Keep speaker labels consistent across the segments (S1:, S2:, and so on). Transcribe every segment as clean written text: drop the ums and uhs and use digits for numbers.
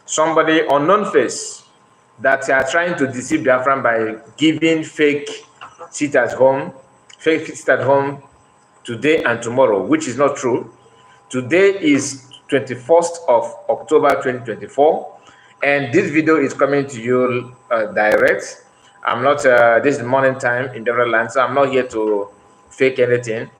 S1: somebody, unknown face, that are trying to deceive Biafran by giving fake sit at home today and tomorrow, which is not true. Today is 21st of October 2024, and this video is coming to you direct. I'm not, this is morning time in different lands, so I'm not here to fake anything.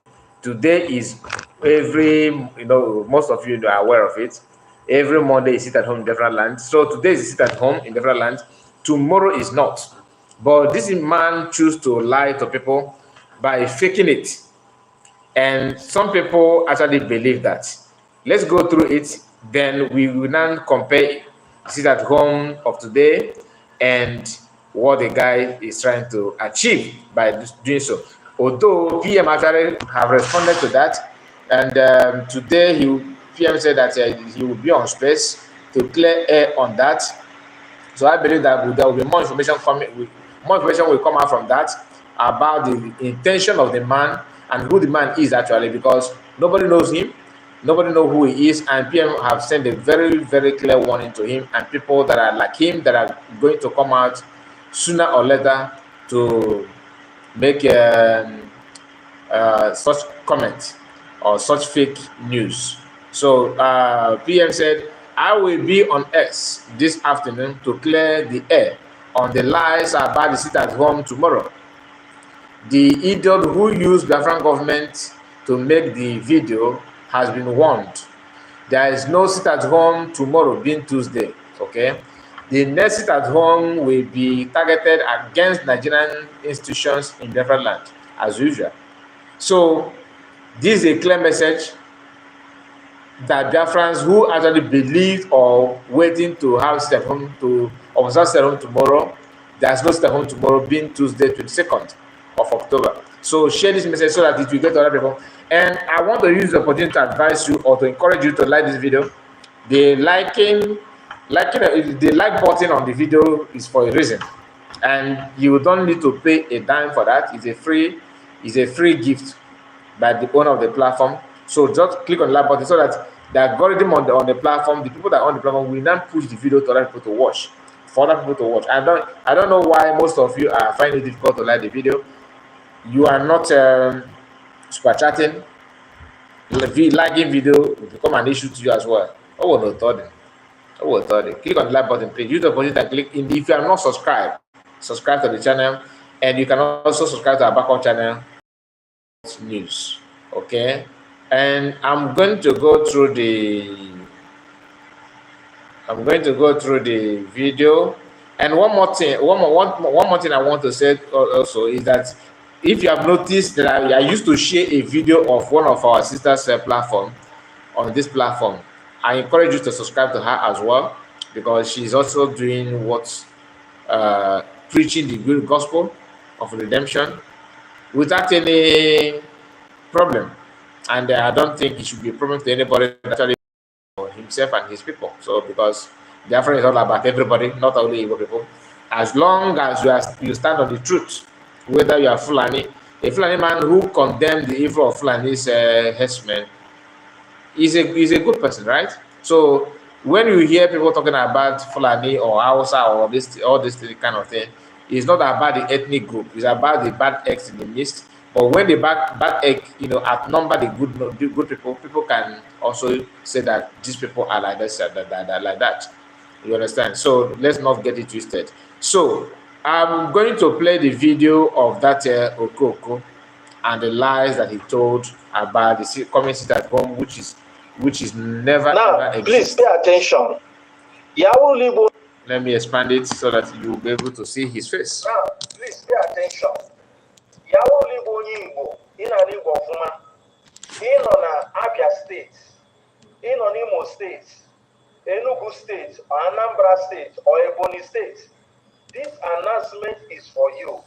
S1: Today is most of you are aware of it. Every Monday is sit at home in different lands. So today is sit at home in different lands. Tomorrow is not. But this man choose to lie to people by faking it. And some people actually believe that. Let's go through it. Then we will now compare sit at home of today and what the guy is trying to achieve by doing so. Although PM actually have responded to that, and today PM said that he will be on space to clear air on that. So I believe that there will be more information coming. More information will come out from that about the intention of the man and who the man is actually, because nobody knows him, nobody knows who he is, and PM have sent a very, very clear warning to him and people that are like him that are going to come out sooner or later to make such comment or such fake news. So PM said, I will be on X this afternoon to clear the air on the lies about the sit at home tomorrow. The idiot who used the Biafran government to make the video has been warned. There is no sit at home tomorrow being Tuesday, okay? The next sit at home will be targeted against Nigerian institutions in different land, as usual. So this is a clear message that Biafrans who actually believe or waiting to have sit at home to observe sit at home tomorrow, there's no sit at home tomorrow being Tuesday, 22nd of October. So share this message so that it will get to other people. And I want to use the opportunity to advise you or to encourage you to like this video. The the like button on the video is for a reason, and you don't need to pay a dime for that. It's a free gift by the owner of the platform. So just click on the like button so that the algorithm on the platform, the people that are on the platform, will not push the video to other people to watch. For other people to watch. I don't know why most of you are finding it difficult to like the video. You are not super chatting. Liking video will become an issue to you as well. Oh, no, click on the like button, please. Use the button and click in. If you are not subscribed, subscribe to the channel, and you can also subscribe to our backup channel news. Okay, and I'm going to go through the video. And one more thing I want to say also is that if you have noticed that I used to share a video of one of our sisters' platform on this platform, I encourage you to subscribe to her as well, because she's also doing what preaching the good gospel of redemption without any problem. And I don't think it should be a problem to anybody, actually, for himself and his people. So because Biafra is all about everybody, not only Igbo people. As long as you stand on the truth, whether you are Fulani, a Fulani man who condemned the evil of Fulani's herdsmen is a good person, right? So when you hear people talking about Fulani or Hausa or this kind of thing, it's not about the ethnic group. It's about the bad eggs in the midst. But when the bad egg, outnumber the good people, people can also say that these people are like this, like that. You understand? So let's not get it twisted. So I'm going to play the video of that Okoko and the lies that he told about the coming sit at home, which is never
S2: now,
S1: ever
S2: please pay attention.
S1: Let me expand it so that you'll be able to see his face.
S2: Now, please pay attention. In Abia State, in Imo State, Enugu State, or Anambra State, or Ebonyi State, this announcement is for you.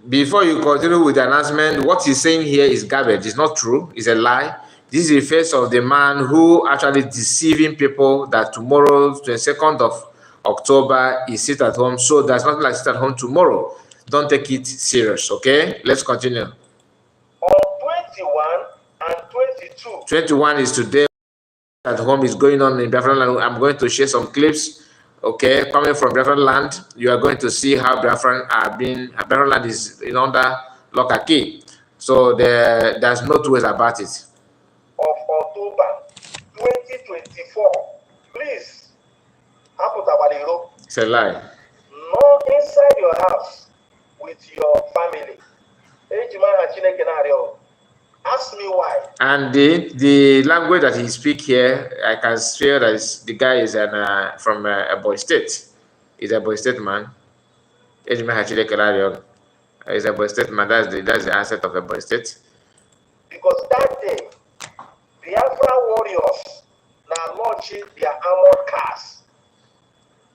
S1: Before you continue with the announcement, what he's saying here is garbage. It's not true. It's a lie. This is the face of the man who actually deceiving people that tomorrow, 22nd of October, is sit at home. So there's nothing like sit at home tomorrow. Don't take it serious, okay? Let's continue.
S2: On 21 and 22.
S1: 21 is today. at home is going on in Biafra land. I'm going to share some clips, okay, coming from Biafra land. You are going to see how Biafra land is under lock and key. So there's no two ways about it.
S2: Of October 2024. Please,
S1: it's a lie.
S2: Not inside your house with your family. Ask me why.
S1: And the language that he speak here, I can feel that the guy is from a boy state. He's a boy state man. He's a boy state man. That's the asset of a boy state.
S2: Because that day, Biafra warriors now launching their armored cars.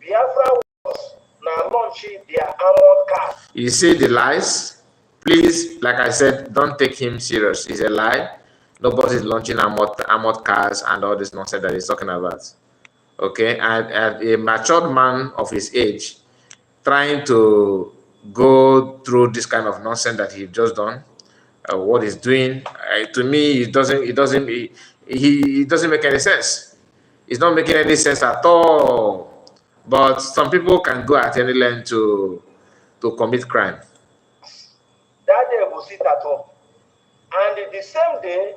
S2: Biafra warriors now launching their armored cars.
S1: You see the lies? Please, like I said, don't take him serious. It's a lie. Nobody's launching armored cars and all this nonsense that he's talking about. Okay, and a matured man of his age trying to go through this kind of nonsense that he's just done, what he's doing, to me, it doesn't make any sense. It's not making any sense at all. But some people can go at any length to commit crime.
S2: That day will sit at home, and the same day,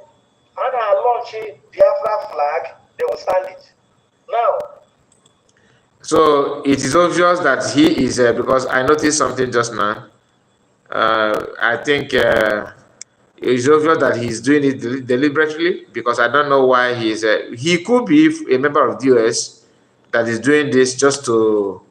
S2: and I launching Biafra flag, they will stand it. Now,
S1: so it is obvious that he is because I noticed something just now. I think it's obvious that he's doing it deliberately, because I don't know why he could be a member of the US that is doing this just to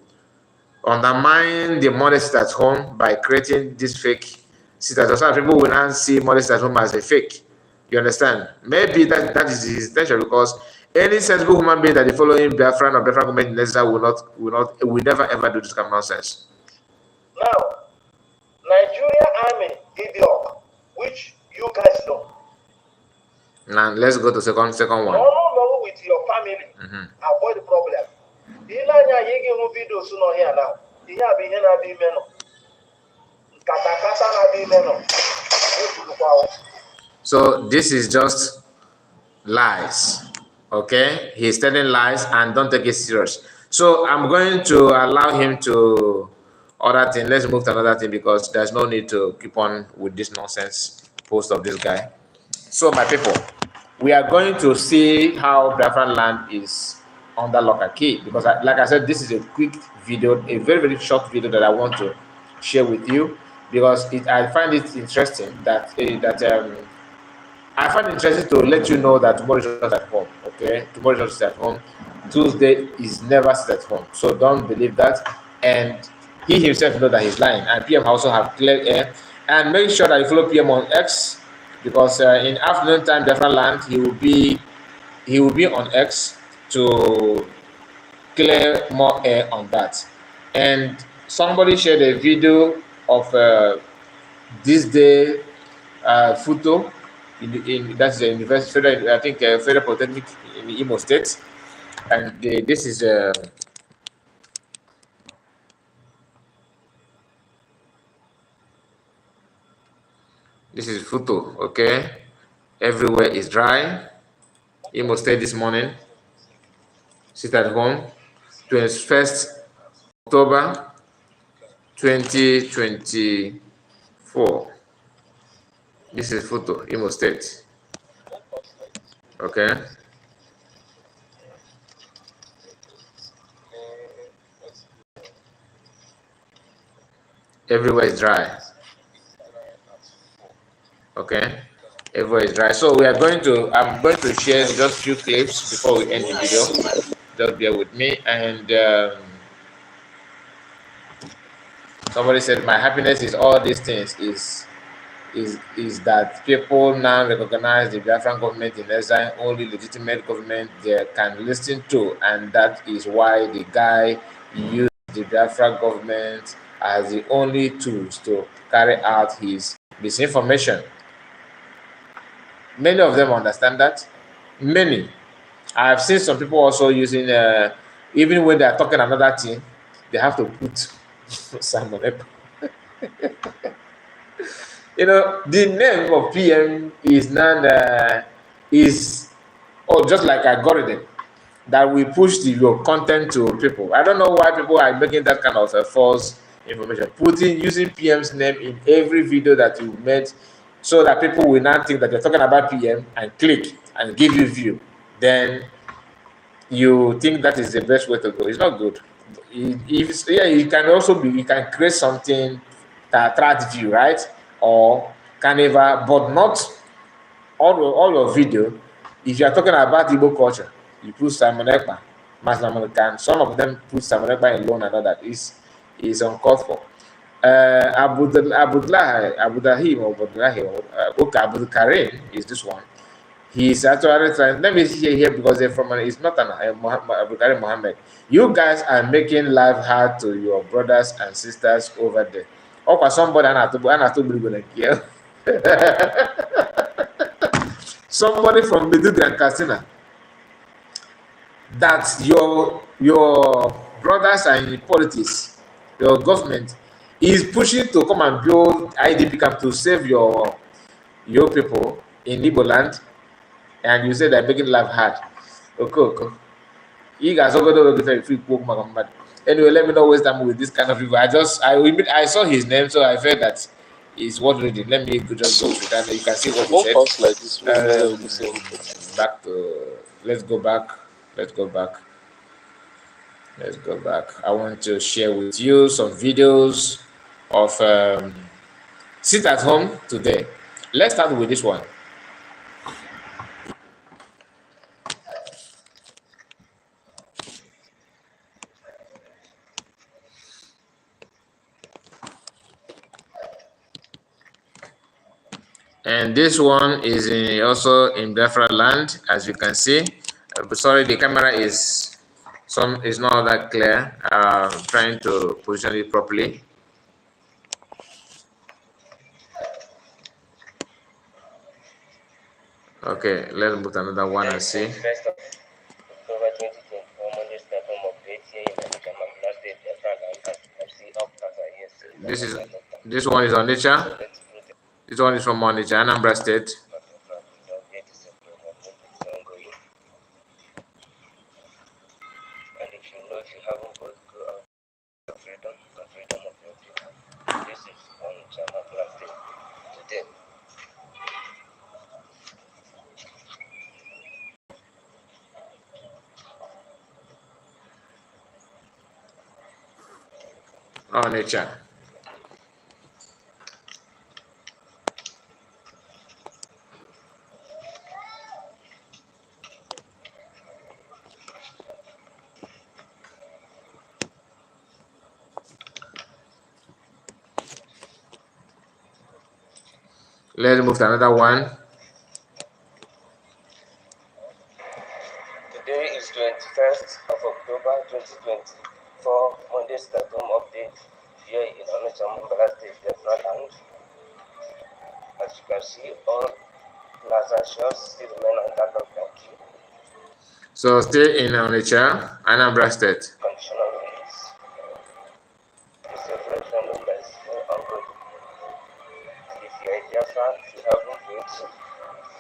S1: undermine the modesty at home by creating this fake status. So people will not see modesty at home as a fake. You understand? Maybe that is his intention, because any sensible human being that is following Biafra or Biafra government in Nigeria will never ever do this kind of nonsense.
S2: Now, Nigeria Army idiot, which you guys know.
S1: Now let's go to second one.
S2: No, with your family. Avoid the problem.
S1: So this is just lies. Okay, he's telling lies, and don't take it serious. So I'm going to allow him to other thing. Let's move to another thing, because there's no need to keep on with this nonsense post of this guy. So my people, we are going to see how Biafra land is under lock and key, because like I said, this is a quick video, a very, very short video that I want to share with you, because I find it interesting that I find it interesting to let you know that tomorrow is not at home. Okay, tomorrow is not at home. Tuesday is never sit at home. So don't believe that. And he himself knows that he's lying. And PM also have clear air. And make sure that you follow PM on X, because in afternoon time, Biafra land, he will be on X to clear more air on that. And somebody shared a video of this day photo. That's the university, I think, Federal Polytechnic in Imo State, and this is photo. Okay, everywhere is dry. Imo State this morning. Sit at home. 21st October 2024. This is photo, Imo State. Okay. Everywhere is dry. Okay. Everywhere is dry. So I'm going to share just a few clips before we end the video. Just bear with me. And somebody said, my happiness is all these things is that people now recognize the Biafran government in exile, only legitimate government they can listen to, and that is why the guy used the Biafra government as the only tools to carry out his misinformation. Many of them understand that. Many. I've seen some people also using, even when they are talking another thing, they have to put Simon. You know, the name of PM is not or just like algorithm that will push your content to people. I don't know why people are making that kind of false information, using PM's name in every video that you made, so that people will not think that you're talking about PM and click and give you view. Then you think that is the best way to go. It's not good. If yeah, you can also be, you can create something that attracts view, right? Or carnival, but not all your video. If you are talking about Igbo culture, you put Simon Ekpa, Master Can. Some of them put Simon Ekpa alone and all that is uncalled for. Abudahim or okay, Abdul Karim is this one. He's actually trying. Let me see here because they're from. It's not an Abdul Karim Mohammed. You guys are making life hard to your brothers and sisters over there. Okay, somebody somebody from Medugri and Katsina, that your brothers are in politics, your government is pushing to come and build IDP camp to save your people in Igbo land, and you say they're making life hard. Okay. You guys are going to get a free book. Anyway, let me not waste time with this kind of people. I saw his name, so I felt that it's worth reading. Let me just go through that. You can see what he said.
S3: Like this,
S1: Back to let's go back. Let's go back. Let's go back. I want to share with you some videos of sit at home today. Let's start with this one. And this one is also in Biafra land, as you can see. Sorry, the camera is not that clear. I'm trying to position it properly. Okay, let's put another one and see. This one is on nature. This one is from Onitsha, Anambra State.
S2: And if you haven't got the freedom of your people, this is Onitsha, Anambra State today.
S1: Onitsha. Let's move to another one.
S2: Today is 21st of October 2024. Monday start home update here in Onitsha, Anambra State, Biafra land. As you can see, all plaza shops still remain under lockdown.
S1: So stay in Onitsha, Anambra State.
S2: Conditional release. The separation number is still ongoing. If you are a Biafra, you haven't voted,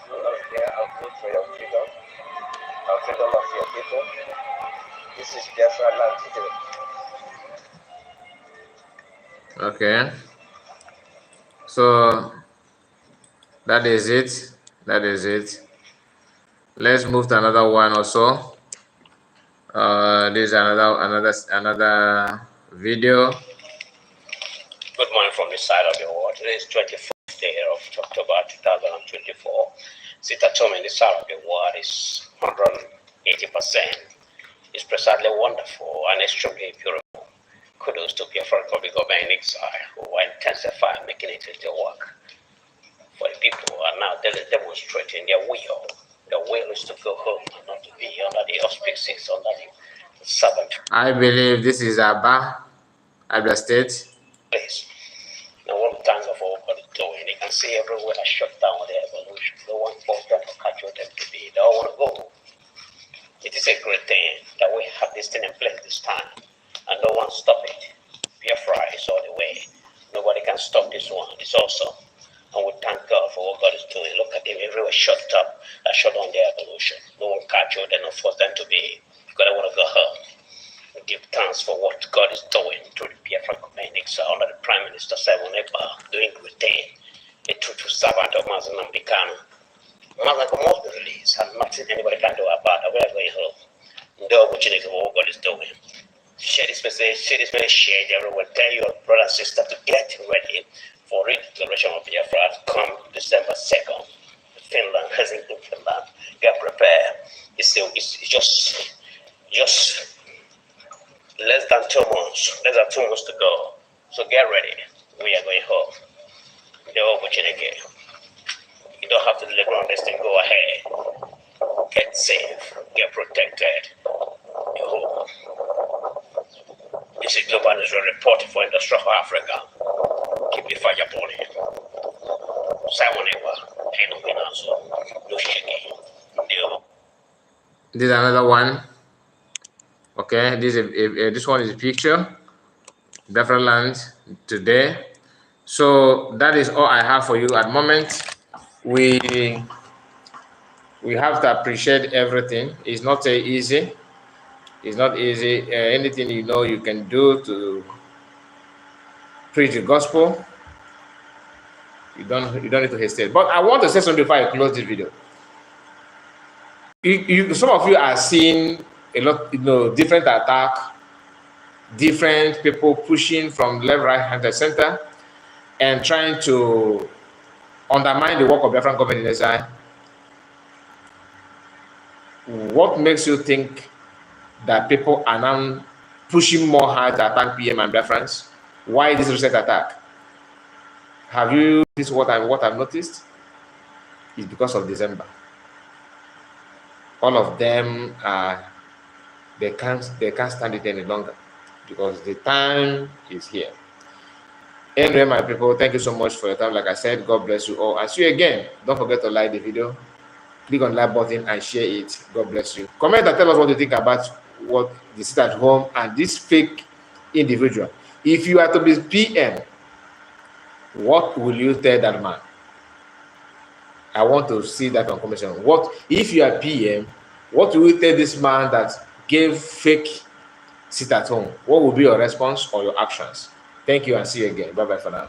S2: go out there and vote for your freedom and freedom of your people. This is Biafra land today.
S1: Okay. So that is it. That is it. Let's move to another one also. This is another video.
S4: Good morning from this side of the world. Today is 24th day of October 2024. Sit at home in this side of the world is 180%. It's precisely wonderful and extremely beautiful. Kudos to Biafra Republic government in exile who are intensifying making it into work for the people who are now demonstrating their will. The will is to go home and not to be under the auspices, under the servant.
S1: I believe this is Abba State.
S4: Place. Now, one thanks for what it's doing. You can see everywhere shut down with the evolution. No one forced them to catch what them to be. They all want to go. It is a great thing that we have this thing in place this time, and no one stop it. Biafra is all the way. Nobody can stop this one. It's awesome. And we thank God for what God is doing. Look at them everywhere shut up. That shut down the evolution. No one thanks for what God is doing through the Biafra communities under the Prime Minister Simon Ekpa, doing good thing. A true servant of Mazen Nambikano. Mazen must be released, and nothing anybody can do about it. We are going home. The opportunity for what God is doing. Share this message, share it everywhere. Tell your brother and sister to get ready for re-declaration of Biafra come December 2nd. Finland, Helsinki, Finland. Get prepared. It's just less than 2 months. Less than 2 months to go. So get ready. We are going home. The opportunity. You don't have to live on this thing. Go ahead. Get safe. Get protected. You're home. This is Global Israel reporting for Industrial Africa. Keep the fire burning. Simon Ewa,
S1: this is another one. Okay, this one is a picture. Biafra land today. So that is all I have for you at the moment. We have to appreciate everything. It's not easy. It's not easy. Anything you can do to preach the gospel, you don't need to hesitate. But I want to say something before I close this video. Some of you are seeing a lot, different attack, different people pushing from left, right, hand, and center, and trying to undermine the work of Biafran government in exile. What makes you think that people are now pushing more hard to attack PM and Biafrans? Why this recent attack? Have you this what I've noticed? Is because of December. All of them they can't stand it any longer because the time is here. Anyway, my people, thank you so much for your time. Like I said, God bless you all. And see you again. Don't forget to like the video. Click on the like button and share it. God bless you. Comment and tell us what you think about what the sit at home and this fake individual. If you are to be PM, what will you tell that man? I want to see that on commission. What if you are PM? What will you tell this man that gave fake sit at home? What will be your response or your actions? Thank you and see you again. Bye bye for now.